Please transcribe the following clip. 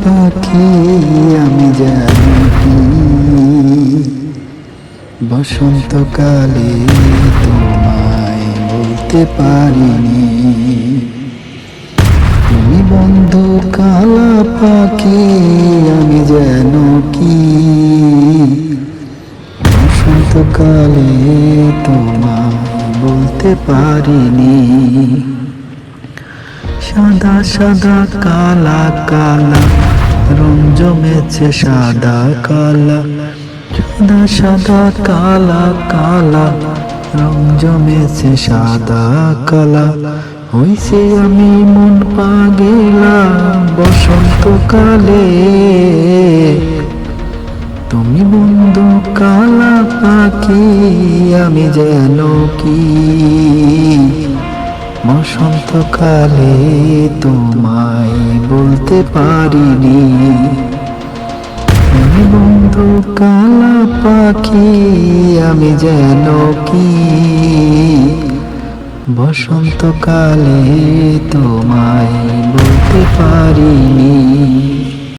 পাখি আমি জানি কি বসন্তকালে তোমায় বলতে পারিনি। তুমি বন্ধু কালা পাখি আমি যেন কি বসন্তকালে তোমায় বলতে পারিনি। সাদা সাদা কালা কালা রং জমেছে সাদা কালা, সাদা সাদা কালা কালা রং জমেছে সাদা কালা। হইছে আমি মন পাগেলা বসন্তকালে, তুমি বন্ধু কালা পাখি আমি যেন কি বসন্তকালে তোমায় বলতে পারিনি। তুমি বন্ধু কালা পাখি আমি যেন কি বসন্তকালে তোমায় বলতে পারিনি।